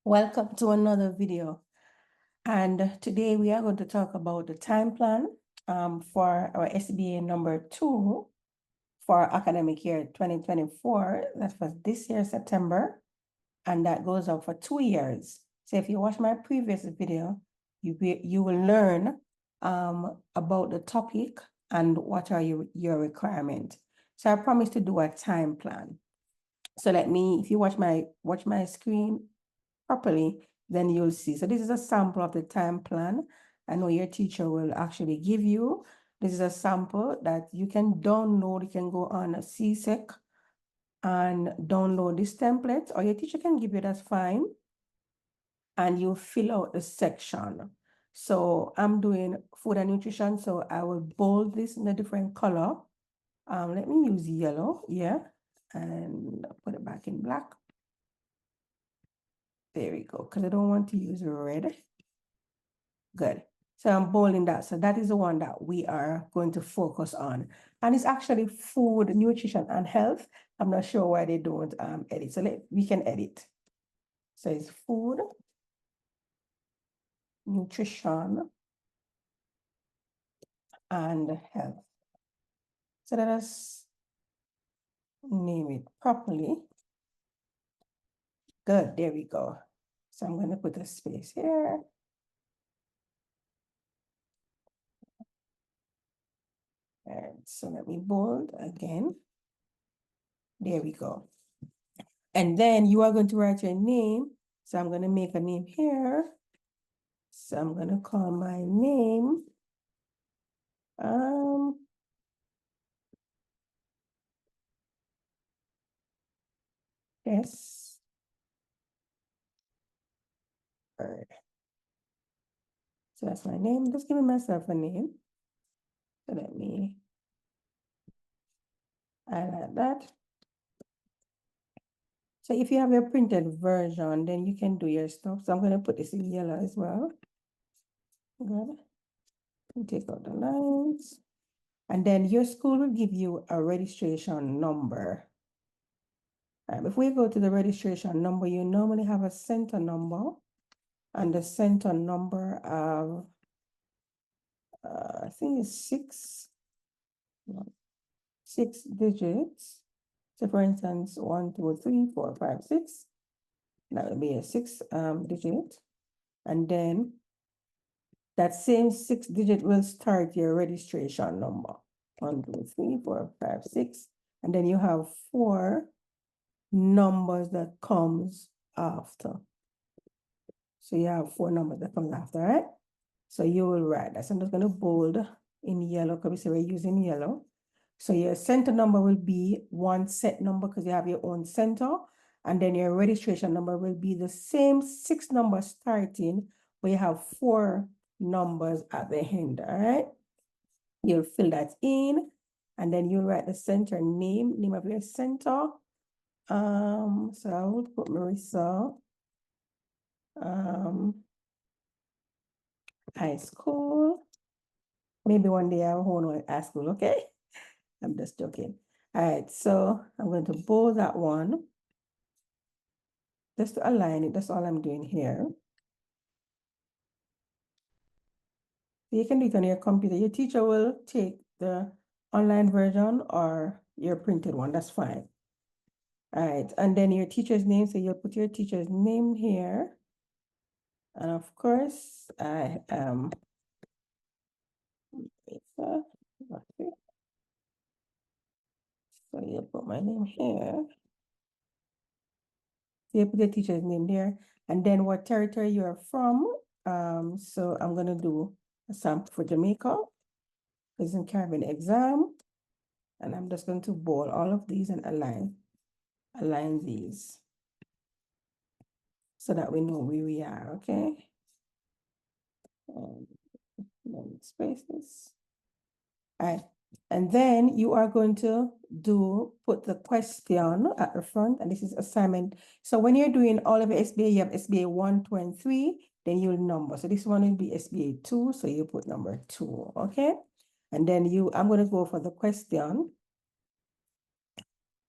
Welcome to another video. And today we are going to talk about the time plan for our SBA number 2 for academic year 2024. That's for this year, September, and that goes on for 2 years. So if you watch my previous video, you will learn about the topic and what are your requirements. So I promise to do a time plan. So if you watch my screen properly, then you'll see. So this is a sample of the time plan. I know your teacher will actually give you. This is a sample that you can download. You can go on a CSEC and download this template, or your teacher can give you, that's fine. And you fill out the section. So I'm doing food and nutrition, so I will bold this in a different color. Let me use yellow, yeah, and put it back in black. There we go, because I don't want to use red. Good. So I'm bolding that. So that is the one that we are going to focus on. And it's actually food, nutrition, and health. I'm not sure why they don't edit. So we can edit. So it's food, nutrition, and health. So let us name it properly. Good, there we go. So I'm going to put a space here. And so let me bold again. There we go. And then you are going to write your name. So I'm going to make a name here. So I'm going to call my name. Yes. So that's my name. Just giving myself a name. So let me highlight that. So if you have your printed version, then you can do your stuff. So I'm going to put this in yellow as well. Good. And take out the lines. And then your school will give you a registration number. If we go to the registration number, you normally have a center number. And the center number of, I think it's 6 digits. So for instance, 1, 2, 3, 4, 5, 6. That would be a 6 digit. And then that same 6 digit will start your registration number. 1, 2, 3, 4, 5, 6. And then you have 4 numbers that comes after. So you have 4 numbers that comes after, right? So you will write that. So I'm just going to bold in yellow because we say we're using yellow. So your center number will be one set number because you have your own center. And then your registration number will be the same 6 numbers starting, but you have 4 numbers at the end, all right? You'll fill that in, and then you'll write the center name of your center. So I will put Marissa high school. Maybe one day I'll hold on high school, okay? I'm just joking. All right, so I'm going to bold that one. Just to align it, that's all I'm doing here. You can do it on your computer. Your teacher will take the online version or your printed one, that's fine. All right, and then your teacher's name, so you'll put your teacher's name here. And of course, I am so you put my name here. So you put the teacher's name there, and then what territory you're from. So I'm gonna do a sample for Jamaica. It's in Caribbean exam, and I'm just going to bold all of these and align these, so that we know where we are. Okay. Then space this. All right. And then you are going to put the question at the front, and this is assignment. So when you're doing all of SBA, you have SBA 1, 2, and 3, then you'll number. So this one will be SBA 2, so you put number 2, okay? And then I'm going to go for the question.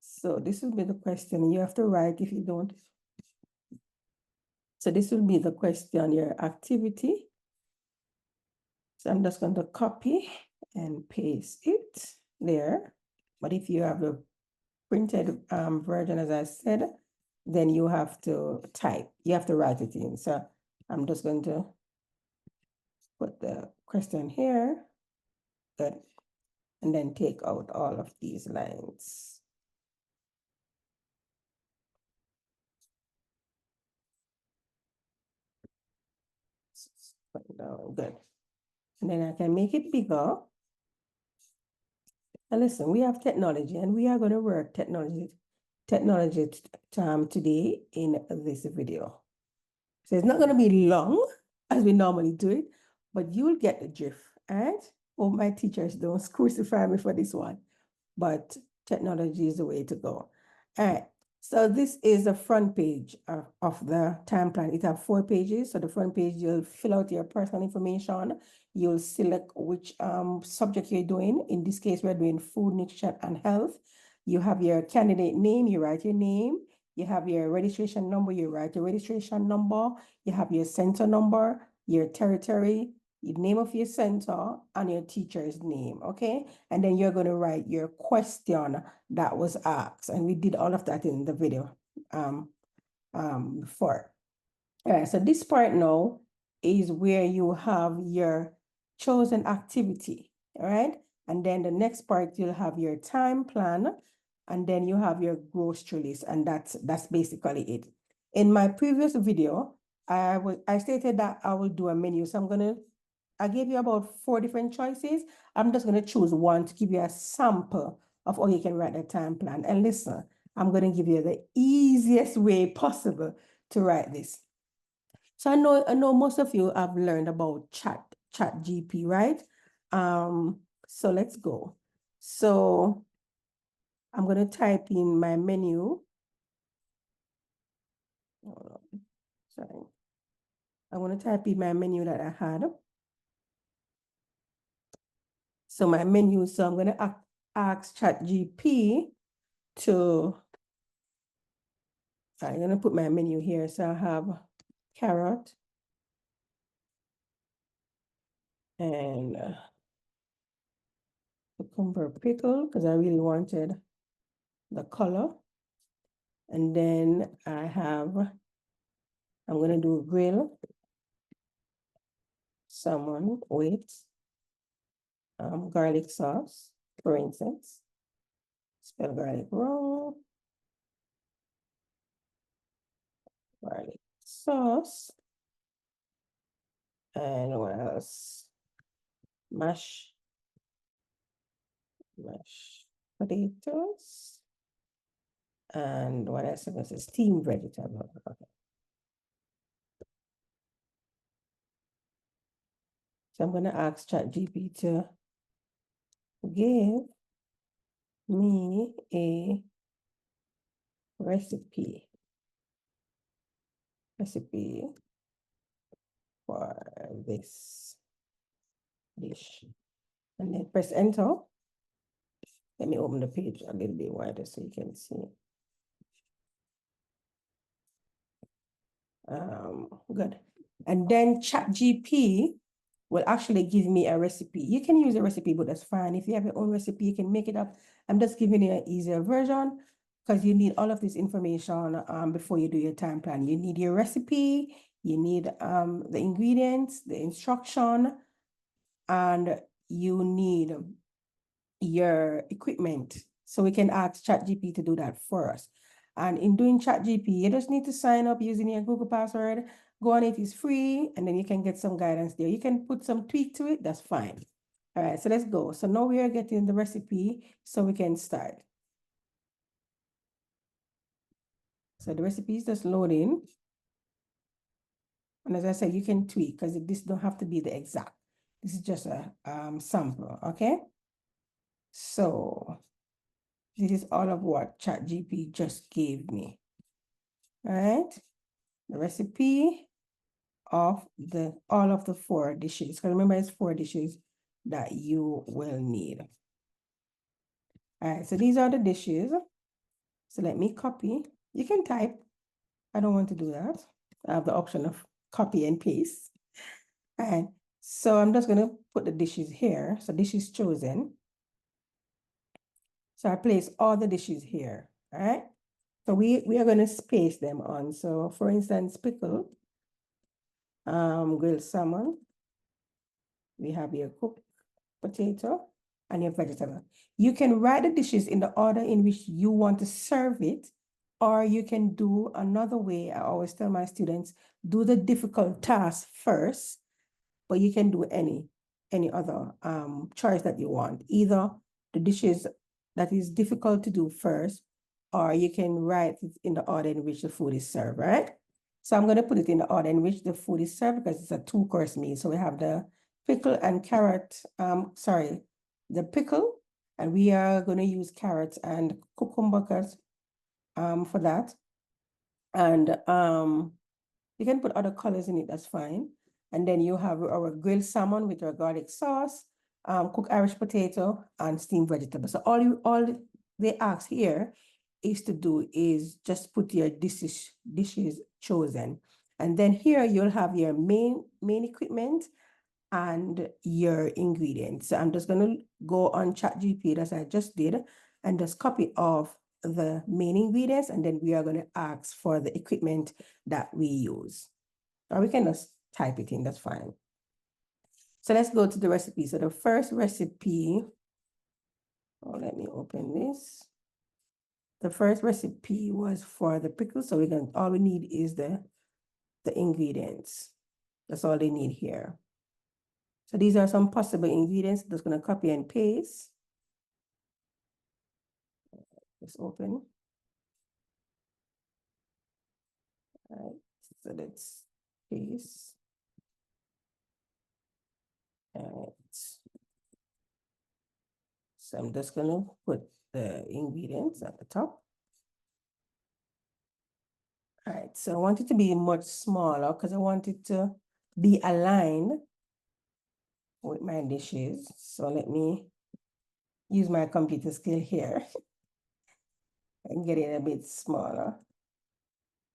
So this will be the question. You have to write if you don't. So this will be the question, your activity. So I'm just going to copy and paste it there. But if you have a printed version, as I said, then you have to type, you have to write it in. So I'm just going to put the question here, good, and then take out all of these lines. Down, good. And then I can make it bigger. And listen, we have technology and we are going to work technology today in this video. So it's not going to be long as we normally do it, but you'll get the drift, right? Oh, my teachers don't crucify me for this one, but technology is the way to go. All right. So this is the front page of the time plan. It has 4 pages. So the front page, you'll fill out your personal information. You'll select which subject you're doing. In this case, we're doing food, nutrition, and health. You have your candidate name, you write your name. You have your registration number, you write your registration number. You have your center number, your territory, the name of your center, and your teacher's name, okay? And then you're going to write your question that was asked. And we did all of that in the video before. All right, so this part now is where you have your chosen activity, all right? And then the next part, you'll have your time plan, and then you have your grocery list, and that's basically it. In my previous video, I stated that I will do a menu. So I gave you about 4 different choices. I'm just gonna choose one to give you a sample of how you can write a time plan. And listen, I'm gonna give you the easiest way possible to write this. So I know most of you have learned about ChatGPT, right? So let's go. So I'm gonna type in my menu. Hold on. Sorry. I'm gonna type in my menu that I had. So my menu, so I'm gonna ask ChatGPT I'm gonna put my menu here. So I have carrot and cucumber pickle because I really wanted the color. And then I'm gonna do grill salmon with garlic sauce, for instance. Spell garlic wrong. Garlic sauce. And what else? Mash potatoes. And what else? This is steamed vegetable. Okay. So I'm gonna ask ChatGPT to give me a recipe for this dish. And then press enter. Let me open the page a little bit wider so you can see. Good. And then ChatGPT will actually give me a recipe. You can use a recipe, but that's fine. If you have your own recipe, you can make it up. I'm just giving you an easier version because you need all of this information before you do your time plan. You need your recipe, you need the ingredients, the instruction, and you need your equipment. So we can ask ChatGPT to do that for us. And in doing ChatGPT, you just need to sign up using your Google password. Go on, it is free, and then you can get some guidance there. You can put some tweak to it, that's fine. All right, so let's go. So now we are getting the recipe, so we can start. So the recipe is just loading. And as I said, you can tweak because this don't have to be the exact. This is just a sample, okay? So this is all of what ChatGPT just gave me. All right, the recipe of all of the 4 dishes. Because remember, it's 4 dishes that you will need. All right, so these are the dishes. So let me copy. You can type. I don't want to do that. I have the option of copy and paste. And so I'm just going to put the dishes here. So dish is chosen. So I place all the dishes here, all right? So we are going to space them on. So for instance, pickle, grilled salmon, we have your cooked potato, and your vegetable. You can write the dishes in the order in which you want to serve it, or you can do another way. I always tell my students, do the difficult task first, but you can do any other choice that you want. Either the dishes that is difficult to do first, or you can write it in the order in which the food is served, right? So I'm going to put it in the order in which the food is served because it's a 2-course meal. So we have the pickle and carrot, the pickle, and we are going to use carrots and cucumbers for that. And you can put other colors in it, that's fine. And then you have our grilled salmon with our garlic sauce, cooked Irish potato, and steamed vegetables. So all they ask here is to do is just put your dishes chosen. And then here you'll have your main equipment and your ingredients. So I'm just going to go on ChatGPT as I just did and just copy off the main ingredients, and then we are going to ask for the equipment that we use. Or we can just type it in, that's fine. So let's go to the recipe. So the first recipe, let me open this. The first recipe was for the pickle. So all we need is the ingredients. That's all they need here. So these are some possible ingredients. Just going to copy and paste. Let's open. All right, so let's paste. All right. So I'm just going to put the ingredients at the top. All right, so I want it to be much smaller because I want it to be aligned with my dishes. So let me use my computer skill here and get it a bit smaller.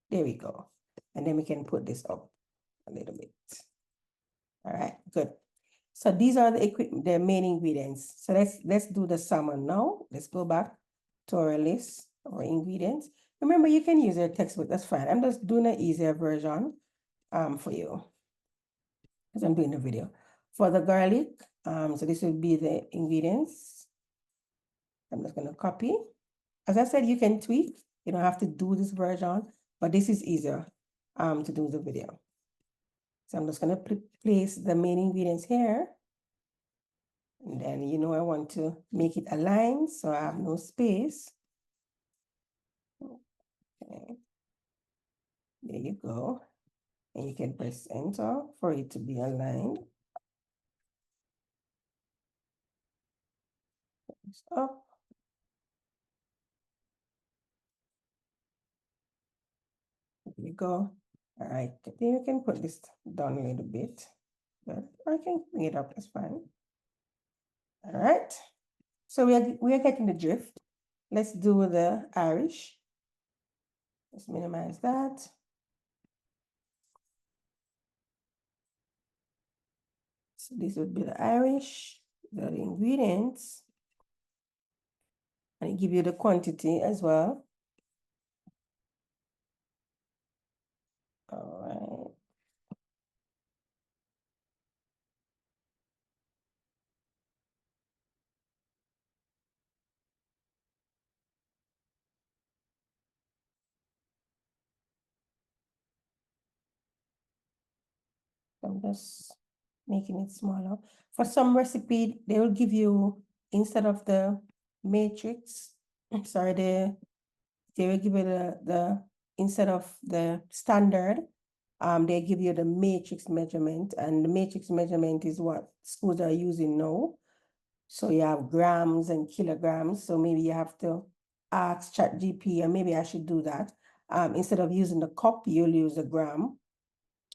There we go. And then we can put this up a little bit. All right, good. So these are the main ingredients. So let's do the salmon now. Let's go back to our list of ingredients. Remember, you can use your textbook, that's fine. I'm just doing an easier version for you because I'm doing the video. For the garlic, so this will be the ingredients. I'm just going to copy. As I said, you can tweak. You don't have to do this version, but this is easier to do the video. So I'm just going to place the main ingredients here. And then, I want to make it aligned, so I have no space. Okay. There you go. And you can press enter for it to be aligned. Up. There you go. All right, then you can put this down a little bit, but I can bring it up, that's fine. All right, so we are getting the drift. Let's do the Irish. Let's minimize that. So this would be the Irish, the ingredients, and it give you the quantity as well. All right. I'm just making it smaller. For some recipe, they will give you, instead of the matrix, sorry, they will give you instead of the standard, they give you the matrix measurement, and the matrix measurement is what schools are using now. So you have grams and kilograms. So maybe you have to ask ChatGPT, and maybe I should do that. Instead of using the cup, you'll use a gram.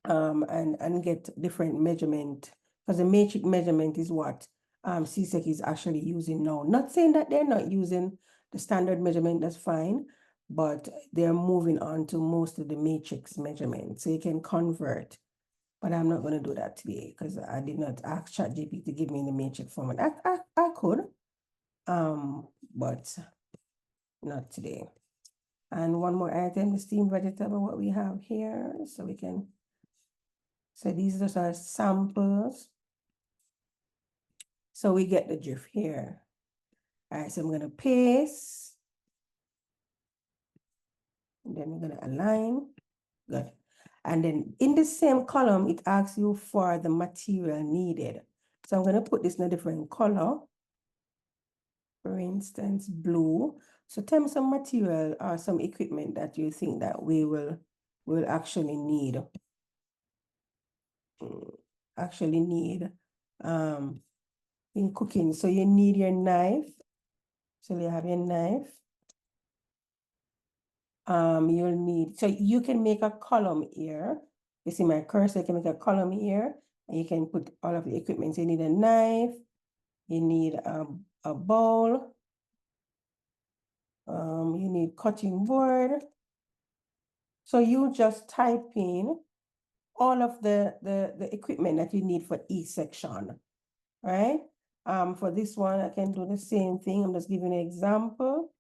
And get different measurement, because the matrix measurement is what CSEC is actually using now. Not saying that they're not using the standard measurement, that's fine, but they're moving on to most of the matrix measurements. So you can convert, but I'm not going to do that today because I did not ask ChatGPT to give me the matrix format. I could, but not today. And one more item, the steamed vegetable, what we have here. So we can, so these just are samples. So we get the drift here. All right, so I'm going to paste. And then we're going to align. Good. And then in the same column, it asks you for the material needed. So I'm going to put this in a different color. For instance, blue. So tell me some material or some equipment that you think that we will actually need. In cooking. So you need your knife. So you have your knife. You'll need, so you can make a column here. You see my cursor, you can make a column here, and you can put all of the equipment. So you need a knife, you need a bowl, you need cutting board. So you just type in all of the equipment that you need for each section, right? For this one, I can do the same thing. I'm just giving an example.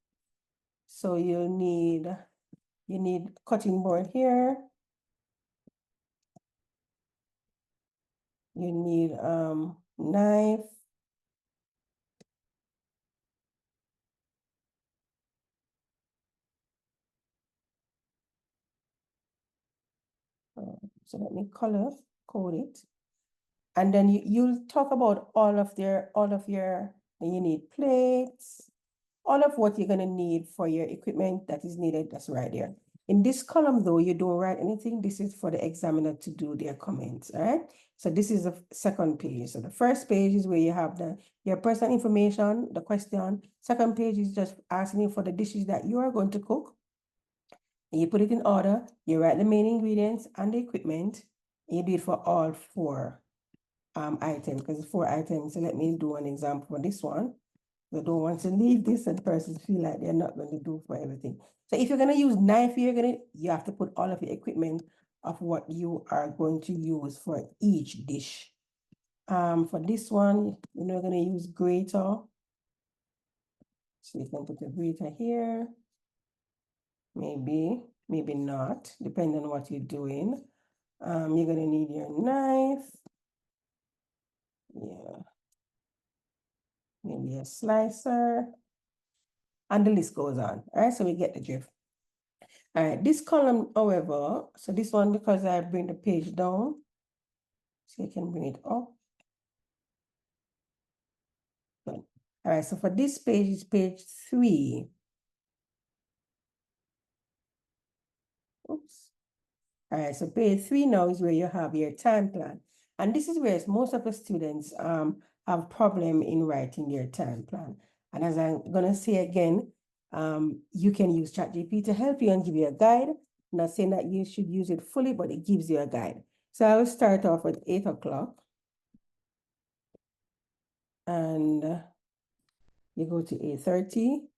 So you need cutting board here. You need knife. So let me color code it. And then you'll talk about all of your, you need plates, all of what you're gonna need for your equipment that is needed, that's right there. In this column though, you don't write anything. This is for the examiner to do their comments, all right? So this is the second page. So the first page is where you have your personal information, the question. Second page is just asking you for the dishes that you are going to cook. And you put it in order, you write the main ingredients and the equipment, and you do it for all four items, because it's 4 items. So let me do an example for this one. I don't want to leave this and persons feel like they're not going to do for everything. So if you're going to use knife, you have to put all of the equipment of what you are going to use for each dish. For this one, you're going to use grater. So you can put a grater here. Maybe not, depending on what you're doing. You're gonna need your knife. Yeah. Maybe a slicer. And the list goes on. All right, so we get the drift. All right, this column, however, so this one, because I bring the page down, so you can bring it up. Good. All right, so for this page, is page 3. Oops. All right, so page 3 now is where you have your time plan. And this is where most of the students have problem in writing their time plan. And as I'm gonna say again, you can use ChatGPT to help you and give you a guide. I'm not saying that you should use it fully, but it gives you a guide. So I will start off at 8 o'clock. And you go to 8:30.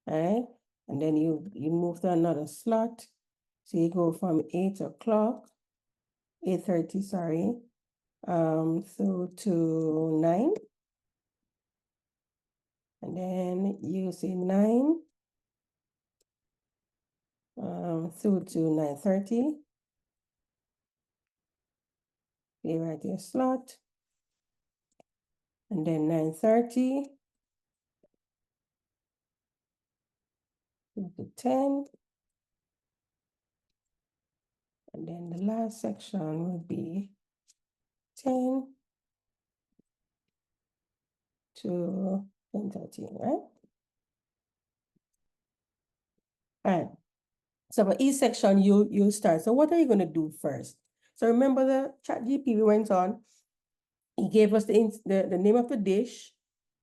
Right? And then you move to another slot. So you go from 8 o'clock, 8:30, sorry, through to 9. And then you say 9 through to 9:30. You write your slot. And then 9:30 through to 10. And then the last section would be 10 to 10:30, right? All right. So for each section, you start. So what are you going to do first? So remember the ChatGPT we went on. He gave us the name of the dish,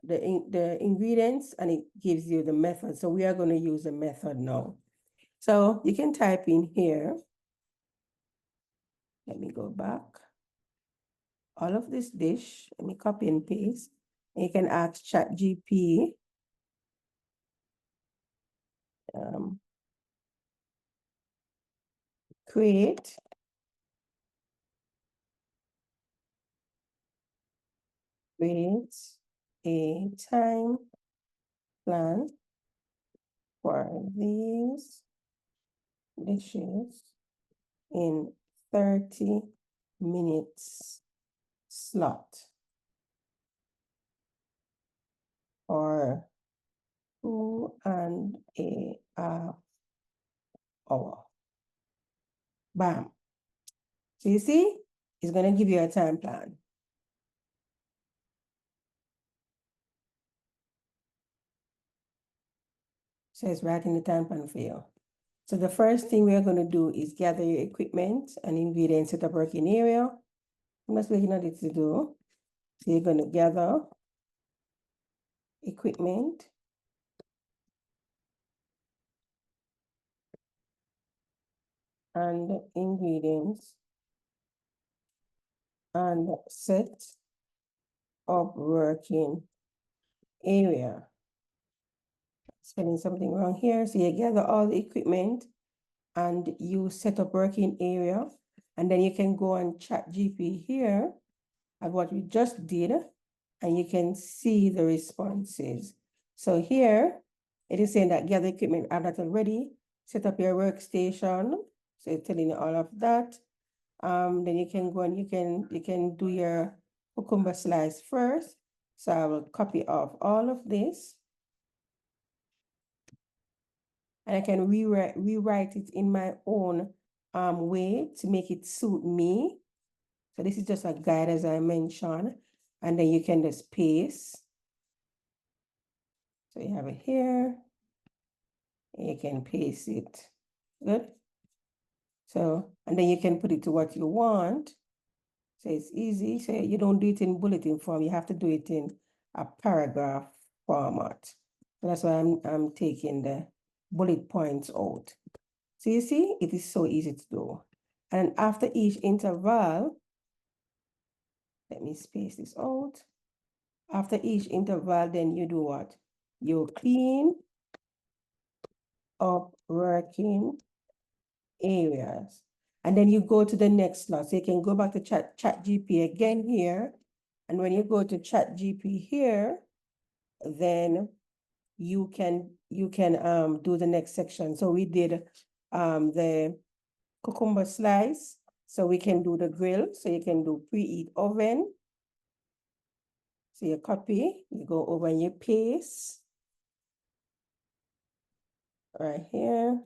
the ingredients, and it gives you the method. So we are going to use the method now. So you can type in here. Let me go back. all of this dish. Let me copy and paste. And you can ask ChatGPT. Create a time plan for these dishes in 30 minutes slot or 2.5 hours. Bam. So you see, it's going to give you a time plan. So it's writing the time plan for you. So the first thing we're going to do is gather your equipment and ingredients, set up working area. I'm just looking at it to do. So you're going to gather equipment and ingredients and set up working area. Spelling something wrong here. So you gather all the equipment and you set up working area. And then you can go on ChatGPT here at what we just did, and you can see the responses. So here, it is saying that gather equipment are not already, set up your workstation. So it's telling you all of that. Then you can go and you can do your cucumber slice first. So I will copy off all of this. And I can rewrite it in my own way to make it suit me. So this is just a guide, as I mentioned, and then you can just paste. So you have it here, and you can paste it. Good. So, and then you can put it to what you want. So it's easy. So you don't do it in bulletin form. You have to do it in a paragraph format. So that's why I'm taking the bullet points out. So you see, it is so easy to do. And after each interval, let me space this out. After each interval, then you do what? You clean up working areas. And then you go to the next slot. So you can go back to ChatGPT again here. And when you go to ChatGPT here, then you can do the next section. So we did the cucumber slice. So we can do the grill. So you can do preheat oven. So you copy, you go over and you paste right here.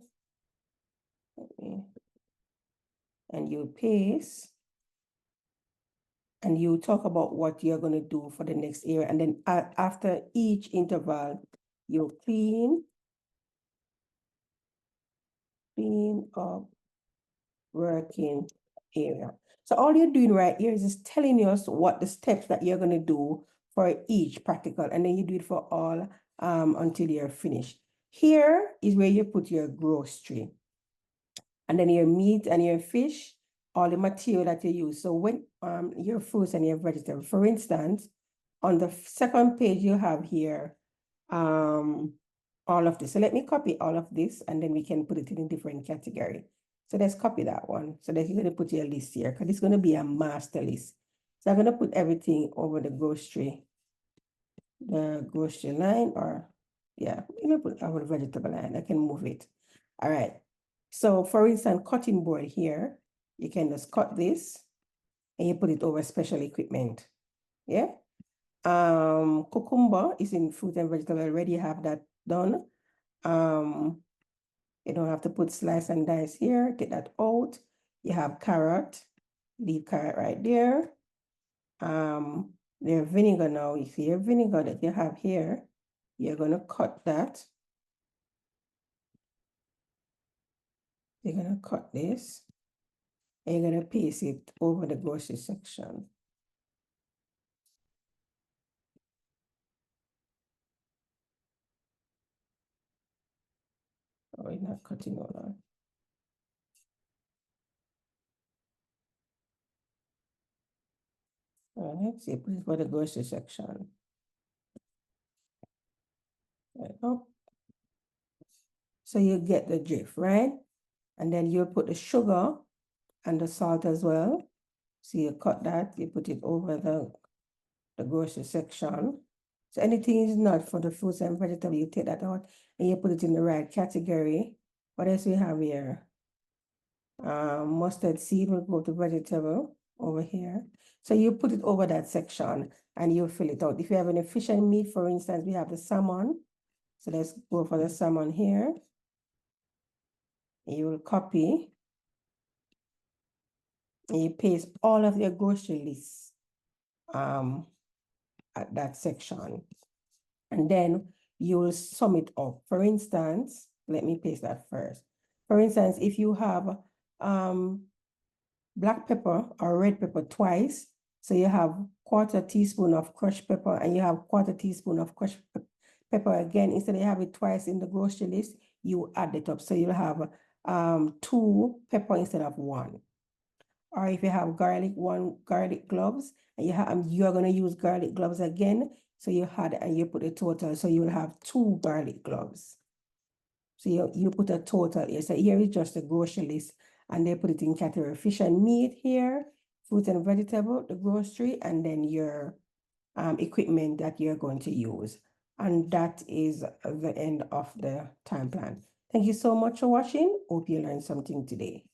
And you paste. And you talk about what you're going to do for the next area. And then after each interval, you clean up working area. So all you're doing right here is just telling us what the steps that you're going to do for each practical. And then you do it for all until you're finished. Here is where you put your grocery. And then your meat and your fish, all the material that you use. So when your fruits and your vegetables, for instance, on the second page, you have here all of this. So let me copy all of this, and then we can put it in a different category. So let's copy that one. So that you're going to put your list here, because it's going to be a master list. So I'm going to put everything over the grocery line, or yeah, I'm going to put over the vegetable line. I can move it. All right. So for instance, cutting board here, you can just cut this and you put it over special equipment. Yeah. Cucumber is in fruit and vegetable. I already have that done. You don't have to put slice and dice here. Get that out. You have carrot. Leave carrot right there. Their vinegar now. You see your vinegar that you have here. You're gonna cut that. You're gonna cut this. And you're gonna paste it over the grocery section. Oh, it's not cutting all on. Let's see, put it for the grocery section. Right up. So you get the drift, right? And then you put the sugar and the salt as well. So you cut that, you put it over the grocery section. So anything is not for the fruits and vegetables, you take that out and you put it in the right category. What else we have here? Mustard seed will go to vegetable over here. So you put it over that section and you fill it out. If you have any fish and meat, for instance, we have the salmon. So let's go for the salmon here. You will copy. And you paste all of your grocery lists at that section. And then you will sum it up. For instance, let me paste that first. For instance, if you have black pepper or red pepper twice, so you have 1/4 teaspoon of crushed pepper and you have 1/4 teaspoon of crushed pepper again, instead of having it twice in the grocery list, you add it up. So you'll have 2 pepper instead of 1. Or if you have garlic, 1 garlic cloves, and you're gonna use garlic cloves again, so you had and you put a total, so you will have 2 garlic cloves. So you put a total here. So here is just the grocery list, and they put it in category fish and meat here, fruit and vegetable, the grocery, and then your equipment that you're going to use. And that is the end of the time plan. Thank you so much for watching. Hope you learned something today.